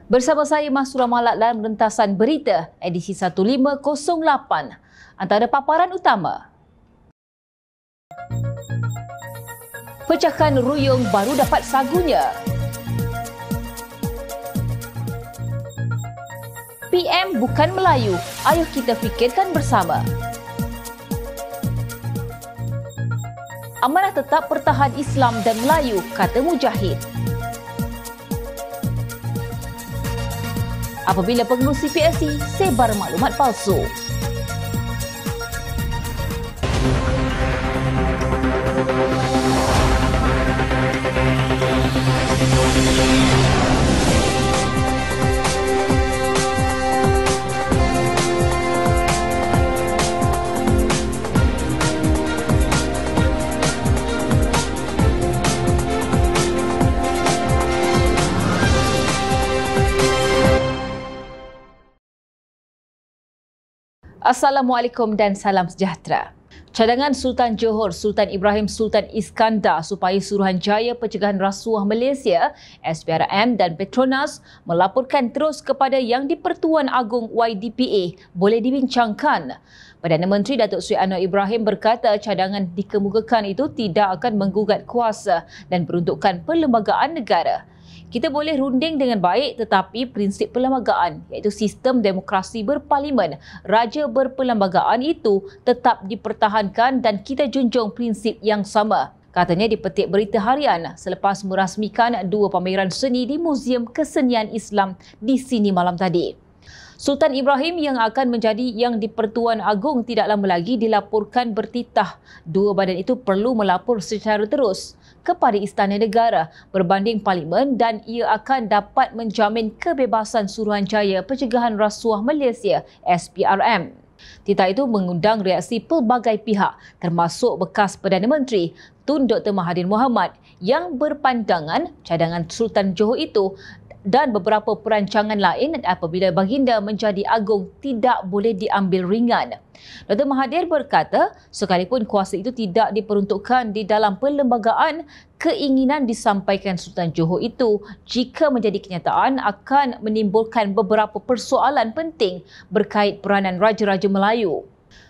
Bersama saya Masura Malak dalam rentasan berita edisi 1508. Antara paparan utama. Pecahkan ruyung baru dapat sagunya. PM bukan Melayu, ayo kita fikirkan bersama. Amanah tetap pertahan Islam dan Melayu, kata Mujahid. Apabila pengerusi PSC sebar maklumat palsu. Assalamualaikum dan salam sejahtera. Cadangan Sultan Johor Sultan Ibrahim Sultan Iskandar supaya Suruhanjaya Pencegahan Rasuah Malaysia SPRM dan Petronas melaporkan terus kepada Yang di-Pertuan Agong YDPA boleh dibincangkan. Perdana Menteri Datuk Seri Anwar Ibrahim berkata cadangan dikemukakan itu tidak akan menggugat kuasa dan peruntukan perlembagaan negara. Kita boleh runding dengan baik tetapi prinsip perlembagaan iaitu sistem demokrasi berparlimen, raja berperlembagaan itu tetap dipertahankan dan kita junjung prinsip yang sama. Katanya di petik berita harian selepas merasmikan dua pameran seni di Muzium Kesenian Islam di sini malam tadi. Sultan Ibrahim yang akan menjadi Yang di-Pertuan Agong tidak lama lagi dilaporkan bertitah. Dua badan itu perlu melapor secara terus kepada Istana Negara berbanding Parlimen dan ia akan dapat menjamin kebebasan Suruhanjaya Pencegahan Rasuah Malaysia SPRM. Titah itu mengundang reaksi pelbagai pihak termasuk bekas Perdana Menteri Tun Dr. Mahathir Mohamad yang berpandangan cadangan Sultan Johor itu dan beberapa perancangan lain apabila baginda menjadi agung tidak boleh diambil ringan. Dr. Mahathir berkata, sekalipun kuasa itu tidak diperuntukkan di dalam perlembagaan, keinginan disampaikan Sultan Johor itu jika menjadi kenyataan akan menimbulkan beberapa persoalan penting berkait peranan Raja-Raja Melayu.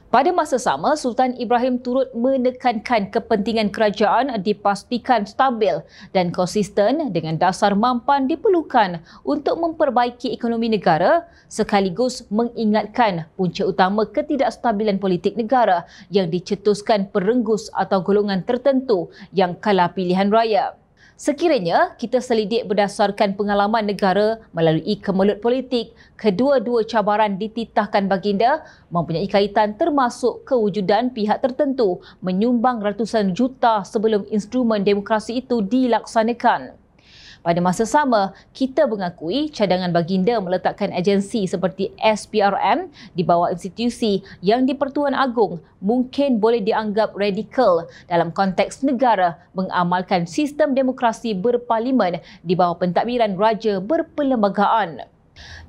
Pada masa sama, Sultan Ibrahim turut menekankan kepentingan kerajaan dipastikan stabil dan konsisten dengan dasar mampan diperlukan untuk memperbaiki ekonomi negara sekaligus mengingatkan punca utama ketidakstabilan politik negara yang dicetuskan perenggus atau golongan tertentu yang kalah pilihan raya. Sekiranya kita selidik berdasarkan pengalaman negara melalui kemelut politik, kedua-dua cabaran dititahkan baginda mempunyai kaitan termasuk kewujudan pihak tertentu menyumbang ratusan juta sebelum instrumen demokrasi itu dilaksanakan. Pada masa sama, kita mengakui cadangan baginda meletakkan agensi seperti SPRM di bawah institusi Yang di-Pertuan Agong mungkin boleh dianggap radikal dalam konteks negara mengamalkan sistem demokrasi berparlimen di bawah pentadbiran raja berperlembagaan.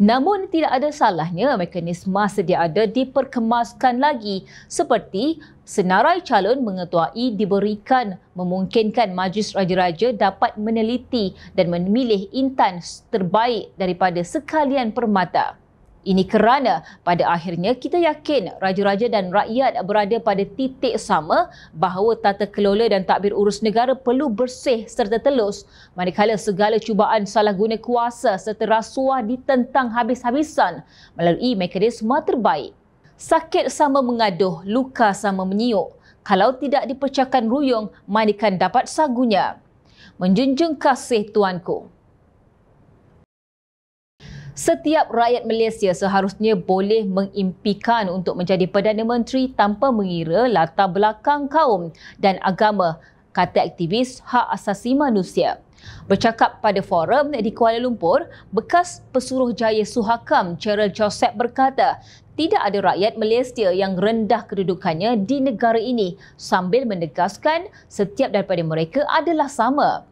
Namun tidak ada salahnya mekanisme sedia ada diperkemaskan lagi seperti senarai calon mengetuai diberikan memungkinkan Majlis Raja-Raja dapat meneliti dan memilih intan terbaik daripada sekalian permata. Ini kerana pada akhirnya kita yakin raja-raja dan rakyat berada pada titik sama bahawa tata kelola dan tadbir urus negara perlu bersih serta telus manakala segala cubaan salah guna kuasa serta rasuah ditentang habis-habisan melalui mekanisme terbaik. Sakit sama mengaduh, luka sama menyiuk. Kalau tidak dipecahkan ruyung, manakan dapat sagunya. Menjunjung kasih tuanku. Setiap rakyat Malaysia seharusnya boleh mengimpikan untuk menjadi Perdana Menteri tanpa mengira latar belakang kaum dan agama, kata aktivis hak asasi manusia. Bercakap pada forum di Kuala Lumpur, bekas Pesuruhjaya Suhakam Cheryl Joseph berkata, tidak ada rakyat Malaysia yang rendah kedudukannya di negara ini sambil menegaskan setiap daripada mereka adalah sama.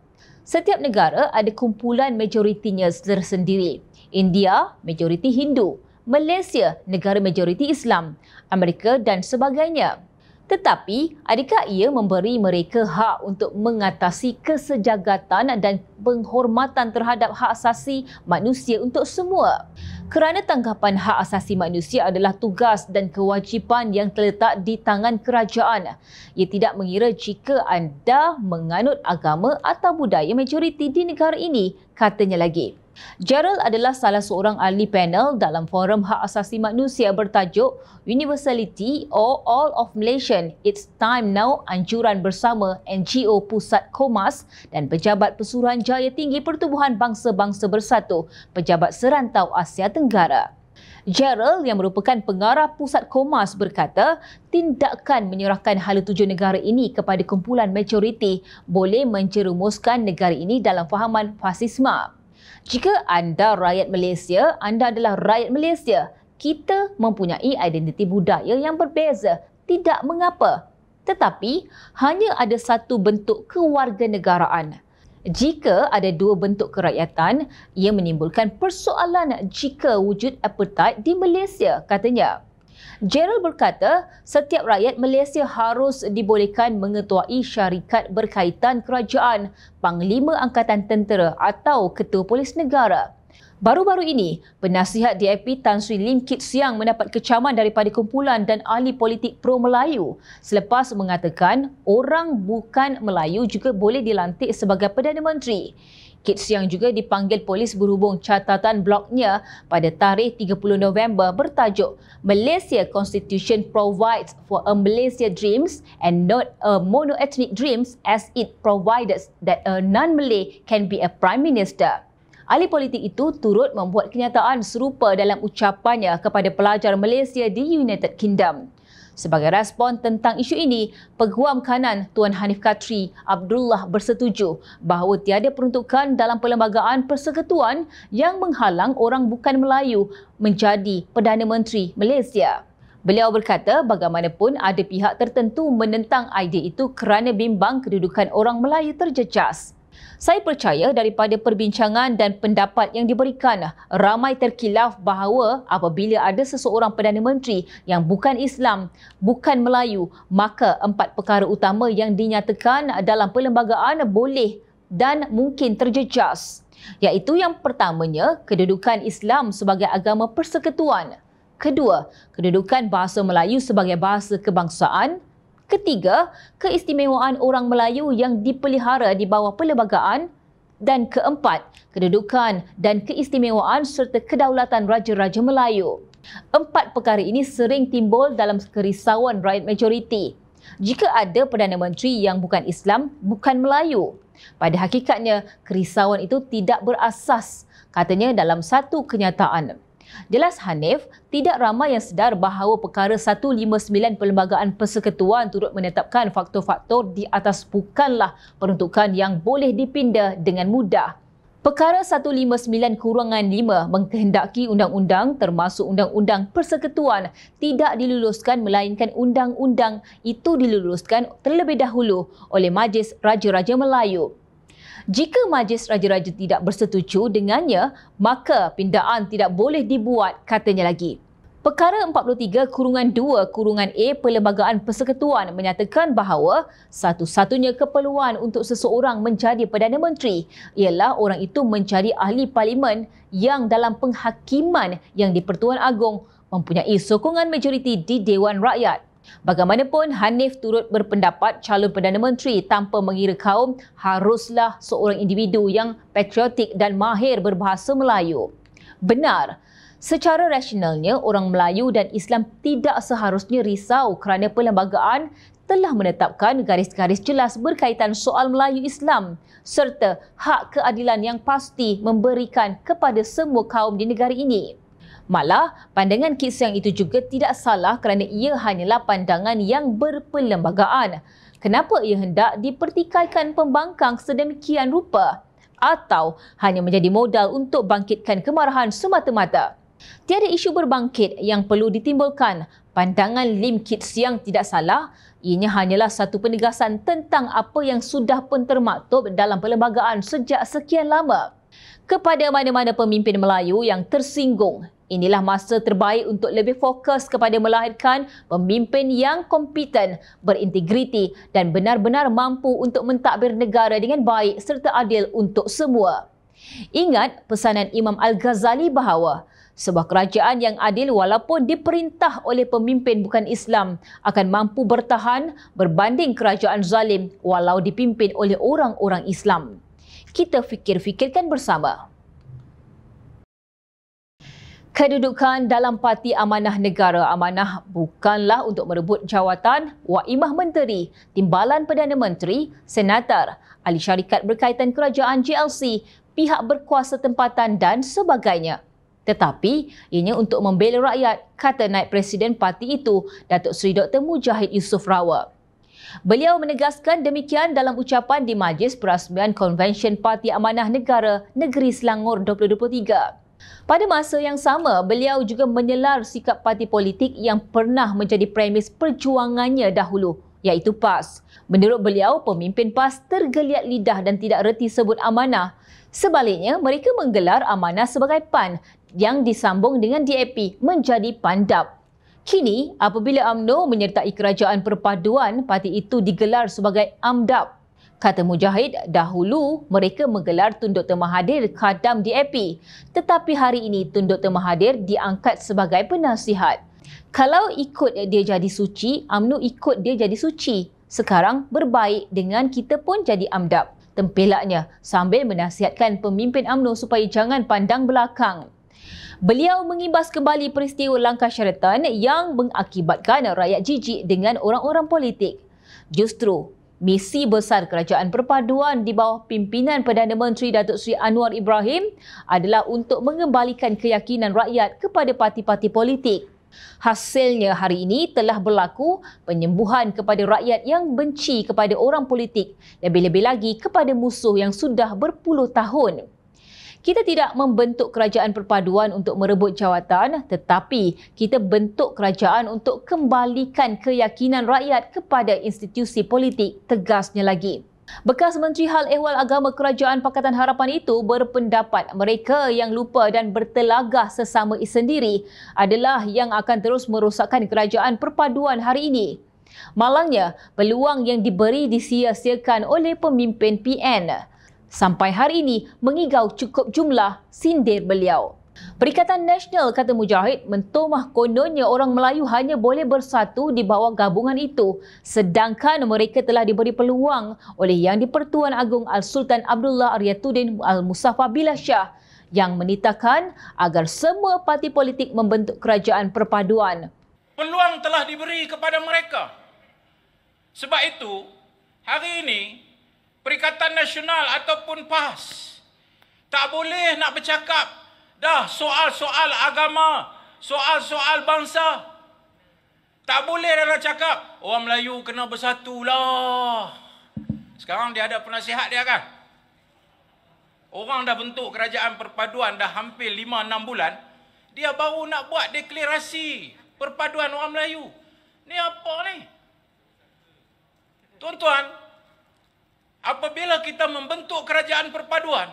Setiap negara ada kumpulan majoritinya tersendiri. India, majoriti Hindu. Malaysia, negara majoriti Islam. Amerika dan sebagainya. Tetapi, adakah ia memberi mereka hak untuk mengatasi kesejagatan dan penghormatan terhadap hak asasi manusia untuk semua? Kerana tanggapan hak asasi manusia adalah tugas dan kewajipan yang terletak di tangan kerajaan. Ia tidak mengira jika anda menganut agama atau budaya majoriti di negara ini, katanya lagi. Gerald adalah salah seorang ahli panel dalam Forum Hak Asasi Manusia bertajuk Universality or All of Malaysian, It's Time Now, anjuran bersama NGO Pusat Komas dan Pejabat Pesuruhanjaya Tinggi Pertubuhan Bangsa-Bangsa Bersatu, Pejabat Serantau Asia Tenggara. Gerald yang merupakan pengarah Pusat Komas berkata, tindakan menyerahkan hala tuju negara ini kepada kumpulan majoriti boleh menjerumuskan negara ini dalam fahaman fasisme. Jika anda rakyat Malaysia, anda adalah rakyat Malaysia. Kita mempunyai identiti budaya yang berbeza. Tidak mengapa. Tetapi, hanya ada satu bentuk kewarganegaraan. Jika ada dua bentuk kerakyatan, ia menimbulkan persoalan jika wujud apartheid di Malaysia, katanya. Gerald berkata, setiap rakyat Malaysia harus dibolehkan mengetuai syarikat berkaitan kerajaan, Panglima Angkatan Tentera atau Ketua Polis Negara. Baru-baru ini, penasihat DAP Tan Sri Lim Kit Siang mendapat kecaman daripada kumpulan dan ahli politik pro-Melayu selepas mengatakan orang bukan Melayu juga boleh dilantik sebagai Perdana Menteri. Kit Siang juga dipanggil polis berhubung catatan blognya pada tarikh 30 November bertajuk Malaysia Constitution provides for a Malaysia dreams and not a mono-ethnic dreams as it provides that a non-Malay can be a Prime Minister. Ahli politik itu turut membuat kenyataan serupa dalam ucapannya kepada pelajar Malaysia di United Kingdom. Sebagai respon tentang isu ini, Peguam Kanan Tuan Hanif Katri Abdullah bersetuju bahawa tiada peruntukan dalam Perlembagaan Persekutuan yang menghalang orang bukan Melayu menjadi Perdana Menteri Malaysia. Beliau berkata bagaimanapun ada pihak tertentu menentang idea itu kerana bimbang kedudukan orang Melayu terjejas. Saya percaya daripada perbincangan dan pendapat yang diberikan, ramai terkilaf bahawa apabila ada seseorang Perdana Menteri yang bukan Islam, bukan Melayu, maka 4 perkara utama yang dinyatakan dalam perlembagaan boleh dan mungkin terjejas. Iaitu yang pertamanya, kedudukan Islam sebagai agama persekutuan. Kedua, kedudukan bahasa Melayu sebagai bahasa kebangsaan. Ketiga, keistimewaan orang Melayu yang dipelihara di bawah perlembagaan. Dan keempat, kedudukan dan keistimewaan serta kedaulatan Raja-Raja Melayu. 4 perkara ini sering timbul dalam kerisauan rakyat majoriti. Jika ada Perdana Menteri yang bukan Islam, bukan Melayu. Pada hakikatnya, kerisauan itu tidak berasas, katanya dalam satu kenyataan. Jelas Hanif, tidak ramai yang sedar bahawa perkara 159 Perlembagaan Persekutuan turut menetapkan faktor-faktor di atas bukanlah peruntukan yang boleh dipinda dengan mudah. Perkara 159-5 mengkehendaki undang-undang termasuk undang-undang persekutuan tidak diluluskan melainkan undang-undang itu diluluskan terlebih dahulu oleh Majlis Raja-Raja Melayu. Jika Majlis Raja-Raja tidak bersetuju dengannya, maka pindaan tidak boleh dibuat, katanya lagi. Perkara 43-2-A Perlembagaan Persekutuan menyatakan bahawa satu-satunya keperluan untuk seseorang menjadi Perdana Menteri ialah orang itu menjadi ahli parlimen yang dalam penghakiman yang di-Pertuan Agong mempunyai sokongan majoriti di Dewan Rakyat. Bagaimanapun, Hanif turut berpendapat calon Perdana Menteri tanpa mengira kaum haruslah seorang individu yang patriotik dan mahir berbahasa Melayu. Benar, secara rasionalnya orang Melayu dan Islam tidak seharusnya risau kerana perlembagaan telah menetapkan garis-garis jelas berkaitan soal Melayu Islam serta hak keadilan yang pasti memberikan kepada semua kaum di negara ini. Malah, pandangan Kit Siang itu juga tidak salah kerana ia hanyalah pandangan yang berperlembagaan. Kenapa ia hendak dipertikaikan pembangkang sedemikian rupa? Atau hanya menjadi modal untuk bangkitkan kemarahan semata-mata? Tiada isu berbangkit yang perlu ditimbulkan. Pandangan Lim Kit Siang tidak salah. Ianya hanyalah satu penegasan tentang apa yang sudah pun termaktub dalam perlembagaan sejak sekian lama. Kepada mana-mana pemimpin Melayu yang tersinggung, inilah masa terbaik untuk lebih fokus kepada melahirkan pemimpin yang kompeten, berintegriti dan benar-benar mampu untuk mentadbir negara dengan baik serta adil untuk semua. Ingat pesanan Imam Al-Ghazali bahawa sebuah kerajaan yang adil walaupun diperintah oleh pemimpin bukan Islam akan mampu bertahan berbanding kerajaan zalim walau dipimpin oleh orang-orang Islam. Kita fikir-fikirkan bersama. Kedudukan dalam Parti Amanah Negara. Amanah bukanlah untuk merebut jawatan, waimah menteri, timbalan Perdana Menteri, senator, ahli syarikat berkaitan kerajaan GLC, pihak berkuasa tempatan dan sebagainya. Tetapi, ianya untuk membela rakyat, kata Naib Presiden parti itu, Datuk Seri Dr. Mujahid Yusof Rawal. Beliau menegaskan demikian dalam ucapan di Majlis Perasmian Konvensyen Parti Amanah Negara Negeri Selangor 2023. Pada masa yang sama, beliau juga menyelar sikap parti politik yang pernah menjadi premis perjuangannya dahulu, iaitu PAS. Menurut beliau, pemimpin PAS tergeliat lidah dan tidak reti sebut amanah. Sebaliknya, mereka menggelar amanah sebagai PAN yang disambung dengan DAP menjadi PANDAP. Kini, apabila UMNO menyertai kerajaan perpaduan, parti itu digelar sebagai AMDAP. Kata Mujahid, dahulu mereka menggelar Tun Dr. Mahathir khadam DAP. Tetapi hari ini Tun Dr. Mahathir diangkat sebagai penasihat. Kalau ikut dia jadi suci, UMNO ikut dia jadi suci. Sekarang berbaik dengan kita pun jadi AMDAP. Tempelaknya sambil menasihatkan pemimpin UMNO supaya jangan pandang belakang. Beliau mengimbas kembali peristiwa Langkah Sheraton yang mengakibatkan rakyat jijik dengan orang-orang politik. Justru, misi besar kerajaan perpaduan di bawah pimpinan Perdana Menteri Datuk Seri Anwar Ibrahim adalah untuk mengembalikan keyakinan rakyat kepada parti-parti politik. Hasilnya hari ini telah berlaku penyembuhan kepada rakyat yang benci kepada orang politik, lebih-lebih lagi kepada musuh yang sudah berpuluh tahun. Kita tidak membentuk kerajaan perpaduan untuk merebut jawatan, tetapi kita bentuk kerajaan untuk kembalikan keyakinan rakyat kepada institusi politik, tegasnya lagi. Bekas Menteri Hal Ehwal Agama Kerajaan Pakatan Harapan itu berpendapat mereka yang lupa dan bertelagah sesama sendiri adalah yang akan terus merosakkan kerajaan perpaduan hari ini. Malangnya, peluang yang diberi disia-siakan oleh pemimpin PN. Sampai hari ini mengigau cukup jumlah, sindir beliau. Perikatan Nasional, kata Mujahid, mentomah kononnya orang Melayu hanya boleh bersatu di bawah gabungan itu, sedangkan mereka telah diberi peluang oleh Yang di-Pertuan Agong Al-Sultan Abdullah Aryatuddin Al-Musaffah Billah Shah yang menitahkan agar semua parti politik membentuk kerajaan perpaduan. Peluang telah diberi kepada mereka. Sebab itu, hari ini Perikatan Nasional ataupun PAS tak boleh nak bercakap dah soal-soal agama, soal-soal bangsa. Tak boleh dah nak cakap orang Melayu kena bersatulah. Sekarang dia ada penasihat dia kan? Orang dah bentuk kerajaan perpaduan dah hampir 5-6 bulan, dia baru nak buat deklarasi perpaduan orang Melayu. Ni apa ni? Tuan-tuan, apabila kita membentuk kerajaan perpaduan,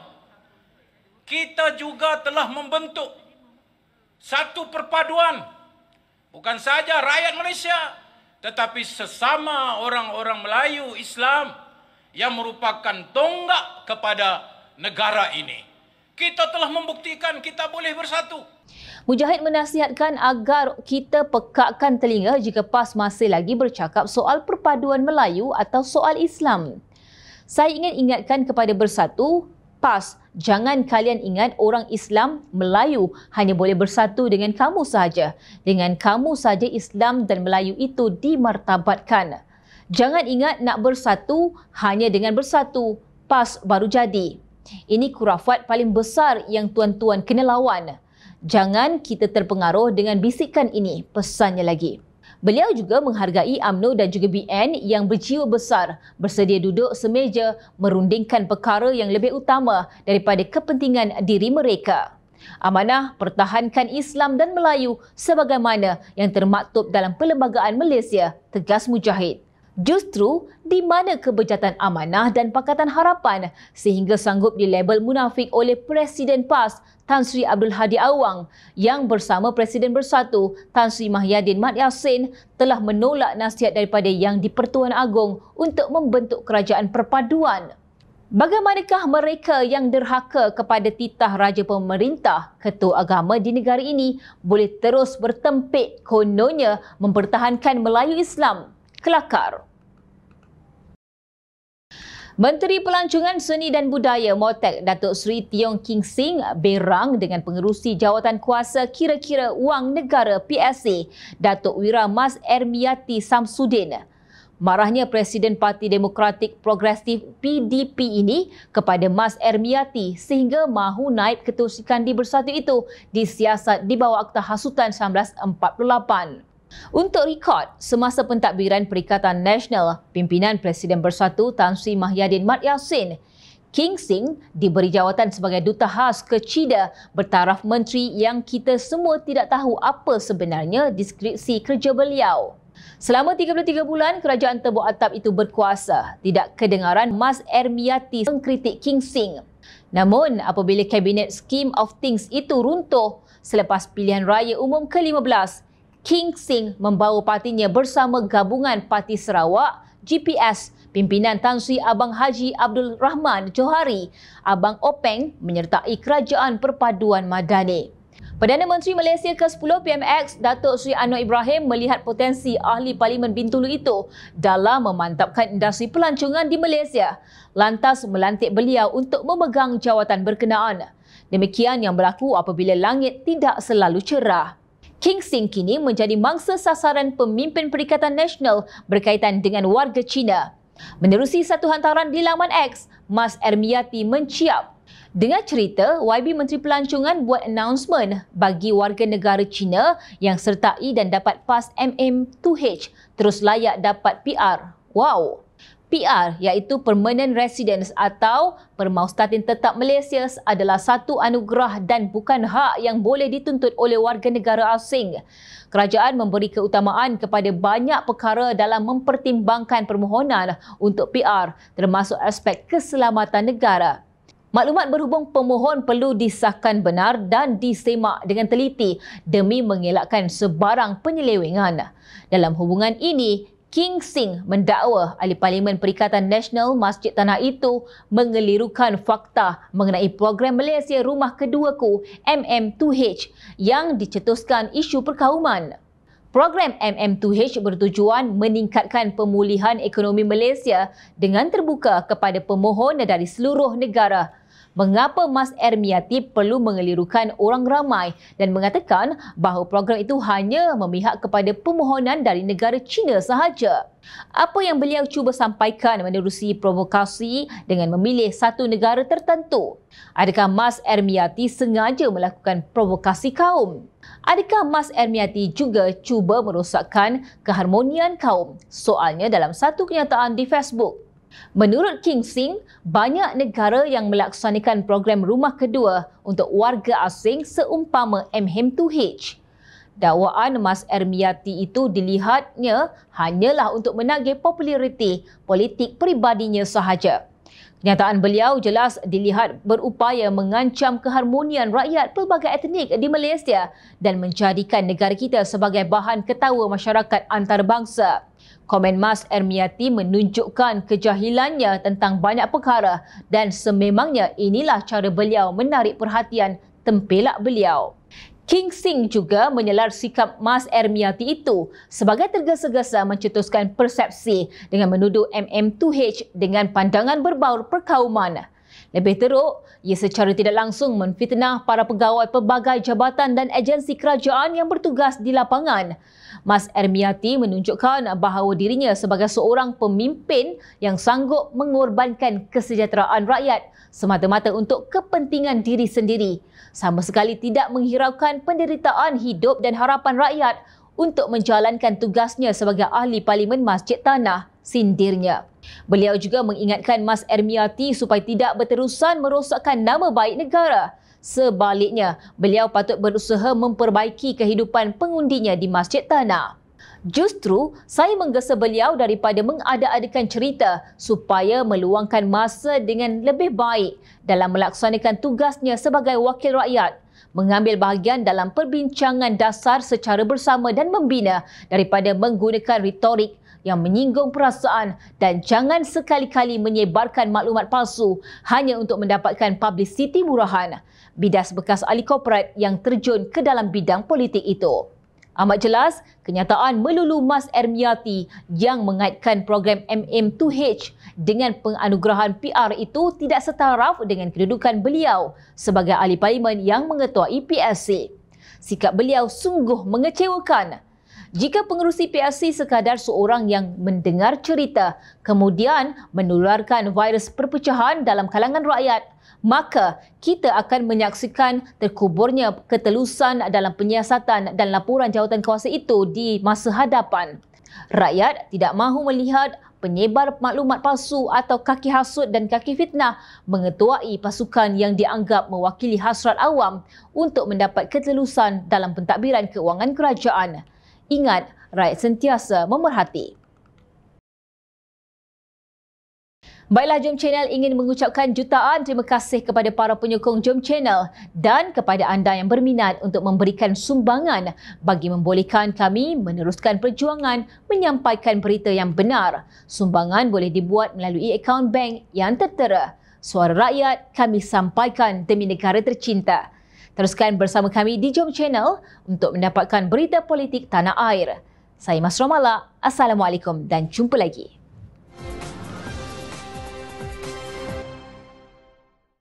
kita juga telah membentuk satu perpaduan. Bukan saja rakyat Malaysia, tetapi sesama orang-orang Melayu Islam yang merupakan tonggak kepada negara ini. Kita telah membuktikan kita boleh bersatu. Mujahid menasihatkan agar kita pekakkan telinga jika PAS masih lagi bercakap soal perpaduan Melayu atau soal Islam. Saya ingin ingatkan kepada bersatu, PAS, jangan kalian ingat orang Islam Melayu hanya boleh bersatu dengan kamu sahaja. Dengan kamu sahaja Islam dan Melayu itu dimartabatkan. Jangan ingat nak bersatu hanya dengan bersatu, PAS baru jadi. Ini khurafat paling besar yang tuan-tuan kena lawan. Jangan kita terpengaruh dengan bisikan ini, pesannya lagi. Beliau juga menghargai UMNO dan juga BN yang berjiwa besar bersedia duduk semeja merundingkan perkara yang lebih utama daripada kepentingan diri mereka. Amanah pertahankan Islam dan Melayu sebagaimana yang termaktub dalam Perlembagaan Malaysia, tegas Mujahid. Justru di mana kebejatan amanah dan Pakatan Harapan sehingga sanggup dilabel munafik oleh Presiden PAS Tan Sri Abdul Hadi Awang yang bersama Presiden Bersatu Tan Sri Mahyadin Mat Yassin telah menolak nasihat daripada Yang di-Pertuan Agong untuk membentuk kerajaan perpaduan. Bagaimanakah mereka yang derhaka kepada titah raja pemerintah, ketua agama di negara ini boleh terus bertempik kononnya mempertahankan Melayu Islam? Kelakar. Menteri Pelancongan Seni dan Budaya MOTEK Datuk Seri Tiong King Sing berang dengan pengerusi jawatan kuasa kira-kira wang negara PSA Datuk Wira Mas Ermiati Samsudin. Marahnya Presiden Parti Demokratik Progresif PDP ini kepada Mas Ermiati sehingga mahu naib ketusikan di Bersatu itu disiasat di bawah Akta Hasutan 1948. Untuk rekod, semasa pentadbiran Perikatan Nasional, pimpinan Presiden Bersatu Tan Sri Mahyadin Mat Yassin, King Sing diberi jawatan sebagai Duta Khas ke China bertaraf menteri yang kita semua tidak tahu apa sebenarnya deskripsi kerja beliau. Selama 33 bulan kerajaan Tebuk Atap itu berkuasa, tidak kedengaran Mas Ermiati mengkritik King Sing. Namun, apabila Kabinet Scheme of Things itu runtuh selepas pilihan raya umum ke-15, King Sing membawa partinya bersama Gabungan Parti Sarawak, GPS, pimpinan Tan Sri Abang Haji Abdul Rahman Johari, Abang Openg menyertai Kerajaan Perpaduan Madani. Perdana Menteri Malaysia ke-10 PMX Datuk Seri Anwar Ibrahim melihat potensi ahli Parlimen Bintulu itu dalam memantapkan industri pelancongan di Malaysia, lantas melantik beliau untuk memegang jawatan berkenaan. Demikian yang berlaku apabila langit tidak selalu cerah. King Sing kini menjadi mangsa sasaran pemimpin Perikatan Nasional berkaitan dengan warga Cina. Menerusi satu hantaran di laman X, Mas Ermiati menciap. Dengan cerita, YB Menteri Pelancongan buat announcement bagi warga negara Cina yang sertai dan dapat PAS MM2H terus layak dapat PR. Wow! PR iaitu Permanent Residence atau Permaustatin Tetap Malaysia adalah satu anugerah dan bukan hak yang boleh dituntut oleh warga negara asing. Kerajaan memberi keutamaan kepada banyak perkara dalam mempertimbangkan permohonan untuk PR termasuk aspek keselamatan negara. Maklumat berhubung pemohon perlu disahkan benar dan disemak dengan teliti demi mengelakkan sebarang penyelewengan. Dalam hubungan ini, King Sing mendakwa ahli Parlimen Perikatan Nasional Masjid Tanah itu mengelirukan fakta mengenai program Malaysia Rumah Keduaku MM2H yang dicetuskan isu perkauman. Program MM2H bertujuan meningkatkan pemulihan ekonomi Malaysia dengan terbuka kepada pemohon dari seluruh negara. Mengapa Mas Ermiati perlu mengelirukan orang ramai dan mengatakan bahawa program itu hanya memihak kepada permohonan dari negara China sahaja? Apa yang beliau cuba sampaikan menerusi provokasi dengan memilih satu negara tertentu? Adakah Mas Ermiati sengaja melakukan provokasi kaum? Adakah Mas Ermiati juga cuba merosakkan keharmonian kaum? Soalnya dalam satu kenyataan di Facebook. Menurut King Sing, banyak negara yang melaksanakan program rumah kedua untuk warga asing seumpama MM2H. Dakwaan Mas Ermiati itu dilihatnya hanyalah untuk menagih populariti politik peribadinya sahaja. Kenyataan beliau jelas dilihat berupaya mengancam keharmonian rakyat pelbagai etnik di Malaysia dan menjadikan negara kita sebagai bahan ketawa masyarakat antarabangsa. Komen Mas Ermiati menunjukkan kejahilannya tentang banyak perkara dan sememangnya inilah cara beliau menarik perhatian tempelak beliau. King Sing juga menyelar sikap Mas Ermiati itu sebagai tergesa-gesa mencetuskan persepsi dengan menuduh MM2H dengan pandangan berbaur perkauman. Lebih teruk, ia secara tidak langsung menfitnah para pegawai pelbagai jabatan dan agensi kerajaan yang bertugas di lapangan. Mas Ermiati menunjukkan bahawa dirinya sebagai seorang pemimpin yang sanggup mengorbankan kesejahteraan rakyat semata-mata untuk kepentingan diri sendiri, sama sekali tidak menghiraukan penderitaan hidup dan harapan rakyat untuk menjalankan tugasnya sebagai ahli Parlimen Masjid Tanah, sindirnya. Beliau juga mengingatkan Mas Ermiati supaya tidak berterusan merosakkan nama baik negara. Sebaliknya, beliau patut berusaha memperbaiki kehidupan pengundinya di Masjid Tanah. Justru, saya menggesa beliau daripada mengada-adakan cerita supaya meluangkan masa dengan lebih baik dalam melaksanakan tugasnya sebagai wakil rakyat, mengambil bahagian dalam perbincangan dasar secara bersama dan membina daripada menggunakan retorik yang menyinggung perasaan dan jangan sekali-kali menyebarkan maklumat palsu hanya untuk mendapatkan publicity murahan. Bidas bekas ahli korporat yang terjun ke dalam bidang politik itu. Amat jelas, kenyataan melulu Mas Ermiati yang mengaitkan program MM2H dengan penganugerahan PR itu tidak setaraf dengan kedudukan beliau sebagai ahli parlimen yang mengetuai PSC. Sikap beliau sungguh mengecewakan. Jika pengerusi PSC sekadar seorang yang mendengar cerita kemudian menularkan virus perpecahan dalam kalangan rakyat, maka kita akan menyaksikan terkuburnya ketelusan dalam penyiasatan dan laporan jawatan kuasa itu di masa hadapan. Rakyat tidak mahu melihat penyebar maklumat palsu atau kaki hasut dan kaki fitnah mengetuai pasukan yang dianggap mewakili hasrat awam untuk mendapat ketelusan dalam pentadbiran keuangan kerajaan. Ingat, rakyat sentiasa memerhati. Baiklah, Jom Channel ingin mengucapkan jutaan terima kasih kepada para penyokong Jom Channel dan kepada anda yang berminat untuk memberikan sumbangan bagi membolehkan kami meneruskan perjuangan menyampaikan berita yang benar. Sumbangan boleh dibuat melalui akaun bank yang tertera. Suara rakyat kami sampaikan demi negara tercinta. Teruskan bersama kami di Jom Channel untuk mendapatkan berita politik tanah air. Saya Mas Romala. Assalamualaikum dan jumpa lagi.